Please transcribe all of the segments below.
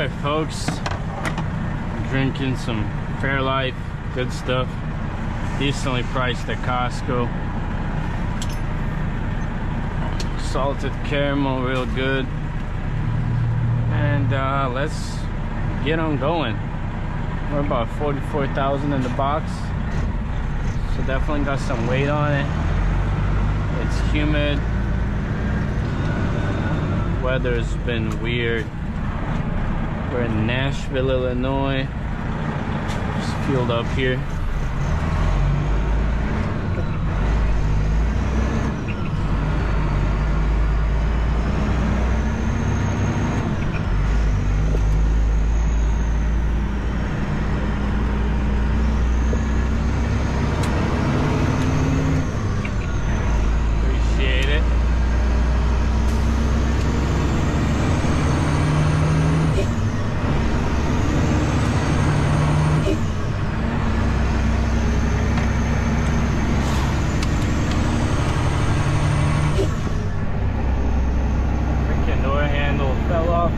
Alright folks, drinking some Fairlife, good stuff, decently priced at Costco. Salted caramel, real good. And let's get on going. We're about 44,000 in the box, so definitely got some weight on it. It's humid, weather's been weird. We're in Nashville, Illinois. Just fueled up here.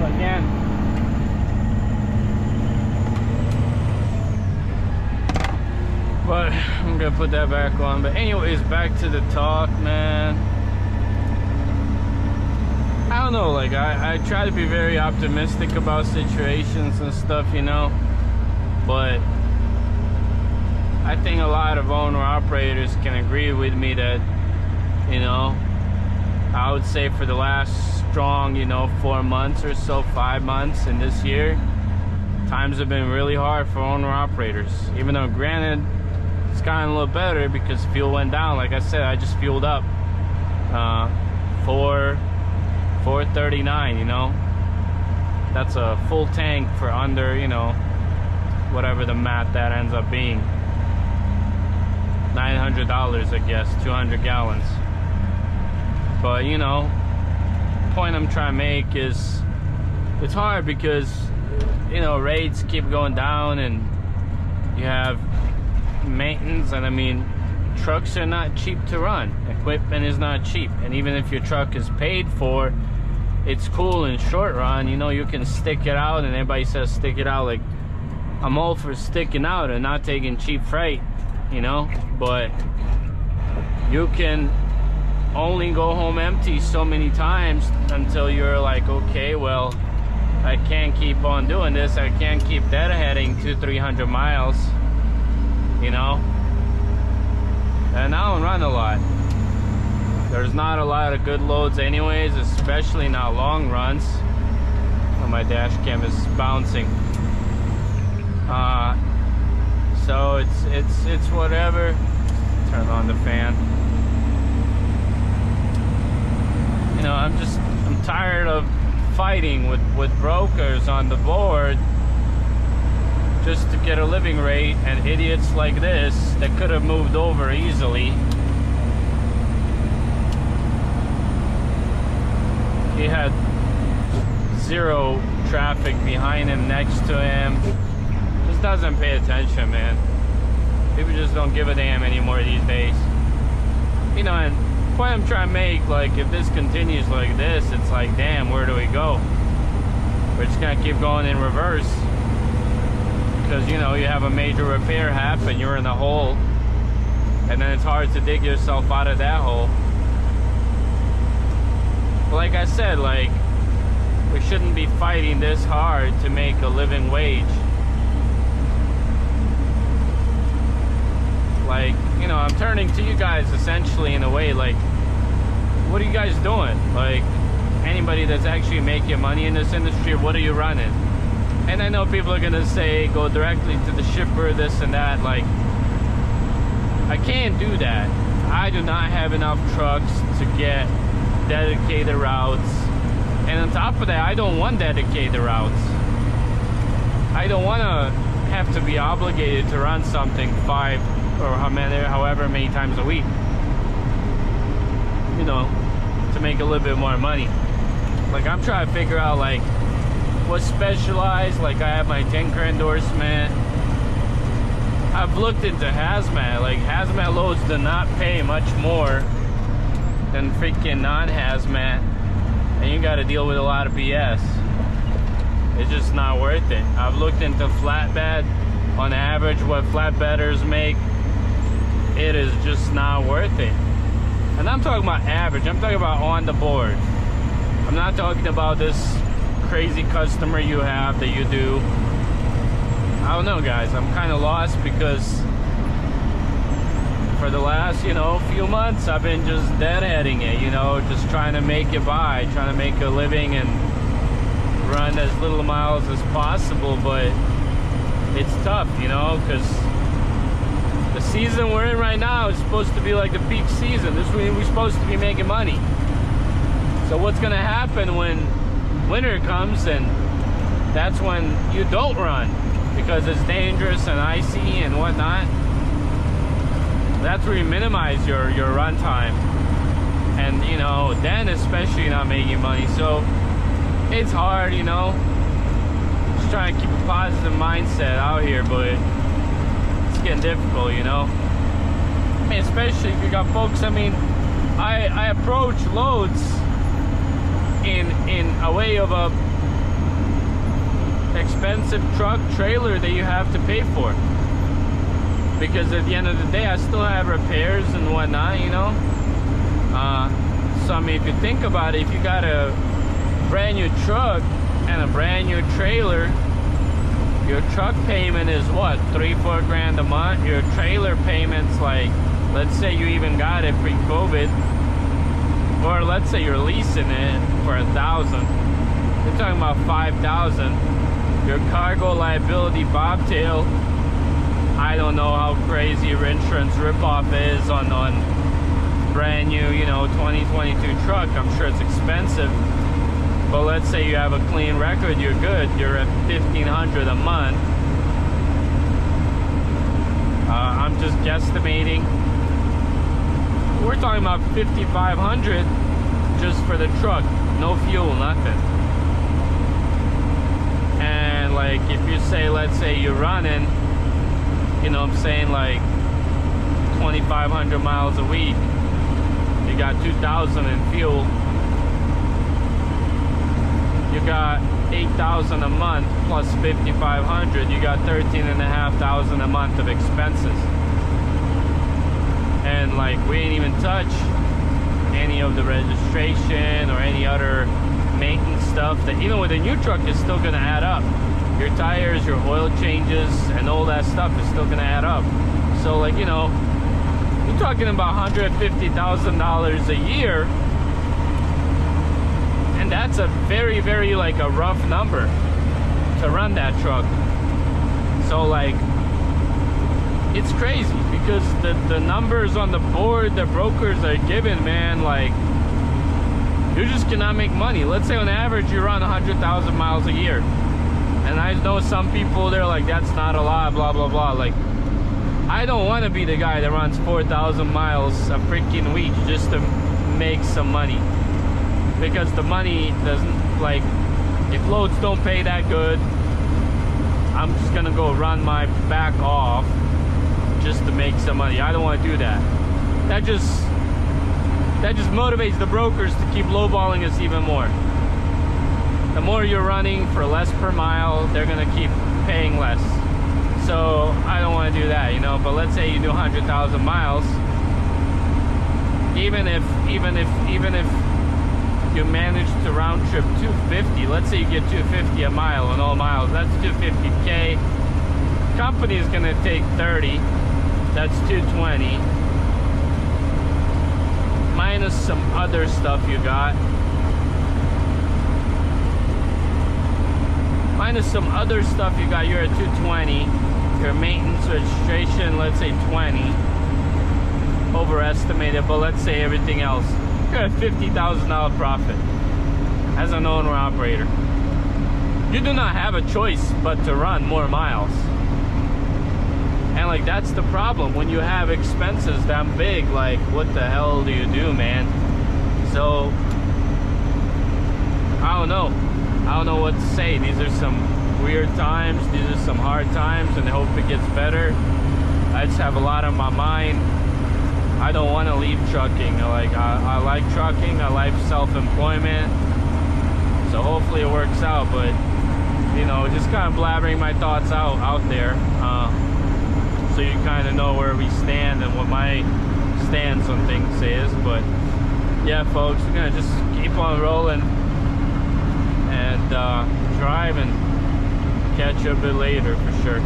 Again, but I'm gonna put that back on. But anyways, back to the talk, man. I don't know, like I try to be very optimistic about situations and stuff, you know, but I think a lot of owner-operators can agree with me that, you know, I would say for the last strong, you know, 4 months or so, 5 months in this year, times have been really hard for owner-operators. Even though, granted, it's gotten a little better because fuel went down. Like I said, I just fueled up 439, you know. That's a full tank for under, you know, whatever the math that ends up being. $900, I guess, 200 gallons. But, you know, point I'm trying to make is it's hard because, you know, rates keep going down and you have maintenance, and I mean, trucks are not cheap to run. Equipment is not cheap, and even if your truck is paid for, it's cool in short run, you know, you can stick it out, and everybody says stick it out. Like, I'm all for sticking out and not taking cheap freight, you know, but you can only go home empty so many times until you're like, okay, well, I can't keep on doing this. I can't keep deadheading 200-300 miles, you know. And I don't run a lot. There's not a lot of good loads anyways, especially not long runs. Oh, my dash cam is bouncing. So it's whatever. Turn on the fan. You know, I'm tired of fighting with brokers on the board just to get a living rate, and idiots like this that could have moved over easily. He had zero traffic behind him, next to him. Just doesn't pay attention, man. People just don't give a damn anymore these days. You know, and point I'm trying to make, like, if this continues like this, it's like, damn, where do we go? We're just gonna keep going in reverse, because, you know, you have a major repair happen, you're in the hole, and then it's hard to dig yourself out of that hole. But like I said, like, we shouldn't be fighting this hard to make a living wage. Like, you know, I'm turning to you guys essentially in a way, like, what are you guys doing? Like, anybody that's actually making money in this industry, what are you running? And I know people are gonna say, go directly to the shipper, this and that. Like, I can't do that. I do not have enough trucks to get dedicated routes. And on top of that, I don't want dedicated routes. I don't wanna have to be obligated to run something 5 or however many times a week, you know, to make a little bit more money. Like, I'm trying to figure out, like, what's specialized. Like, I have my tanker endorsement. I've looked into hazmat. Like, hazmat loads do not pay much more than freaking non-hazmat, and you got to deal with a lot of BS. It's just not worth it. I've looked into flatbed, on average what flatbedders make. It is just not worth it. And I'm talking about average, I'm talking about on the board. I'm not talking about this crazy customer you have that you do. I don't know, guys, I'm kind of lost because for the last, you know, few months I've been just deadheading it, you know, just trying to make it by, trying to make a living and run as little miles as possible. But it's tough, you know, because the season we're in right now is supposed to be like the peak season. This is when we're supposed to be making money. So what's gonna happen when winter comes, and that's when you don't run because it's dangerous and icy and whatnot? That's where you minimize your run time, and you know, then especially you're not making money. So it's hard, you know, just trying to keep a positive mindset out here, but it's getting difficult, you know. I mean, especially if you got folks, I mean, I approach loads in a way of a expensive truck trailer that you have to pay for, because at the end of the day I still have repairs and whatnot, you know. So I mean, if you think about it, if you got a brand new truck and a brand new trailer, your truck payment is what, 3-4 grand a month. Your trailer payments, like, let's say you even got it pre-COVID, or let's say you're leasing it for $1,000, you're talking about $5,000. Your cargo liability bobtail, I don't know how crazy your insurance ripoff is on brand new, you know, 2022 truck. I'm sure it's expensive, but let's say you have a clean record, you're good, you're at $1,500 a month. I'm just guesstimating. We're talking about $5,500 just for the truck, no fuel, nothing. And like, if you say, let's say you're running, you know what I'm saying, like 2,500 miles a week, you got 2,000 in fuel, you got 8,000 a month plus 5,500, you got 13,500 a month of expenses. And like, we ain't even touch any of the registration or any other maintenance stuff that even with a new truck is still gonna add up. Your tires, your oil changes, and all that stuff is still gonna add up. So like, you know, you're talking about $150,000 a year, and that's a very, very like a rough number to run that truck. So like, it's crazy because the numbers on the board the brokers are giving, man, like, you just cannot make money. Let's say on average you run 100,000 miles a year. And I know some people, they're like, that's not a lot, blah, blah, blah. Like, I don't want to be the guy that runs 4,000 miles a freaking week just to make some money. Because the money doesn't, like, if loads don't pay that good, I'm just going to go run my back off just to make some money. I don't want to do that. That just motivates the brokers to keep lowballing us even more. The more you're running for less per mile, they're gonna keep paying less. So I don't want to do that, you know. But let's say you do 100,000 miles, even if you manage to round trip 250, let's say you get 250 a mile on all miles, that's 250K. Company is gonna take 30, that's 220, minus some other stuff you got. Minus some other stuff you got, you're at 220. Your maintenance, registration, let's say 20. Overestimated, but let's say everything else, you're at $50,000 profit as an owner operator. You do not have a choice but to run more miles. And like, that's the problem when you have expenses that big. Like, what the hell do you do, man? So I don't know what to say. These are some weird times, these are some hard times, and I hope it gets better. I just have a lot on my mind. I don't want to leave trucking. I like trucking, I like self-employment, so hopefully it works out. But you know, just kind of blabbering my thoughts out there, so you kind of know where we stand and what my stance on things is. But yeah, folks, we're gonna just keep on rolling and drive and catch you a bit later for sure.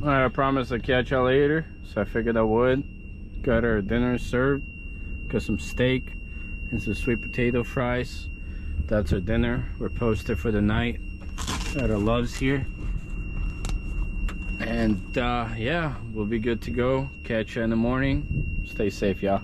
All right, I promised I'd catch y'all later, so I figured I would. Got our dinner served. Got some steak and some sweet potato fries. That's our dinner. We're posted for the night. Got our loves here. And yeah, we'll be good to go. Catch you in the morning. Stay safe, y'all.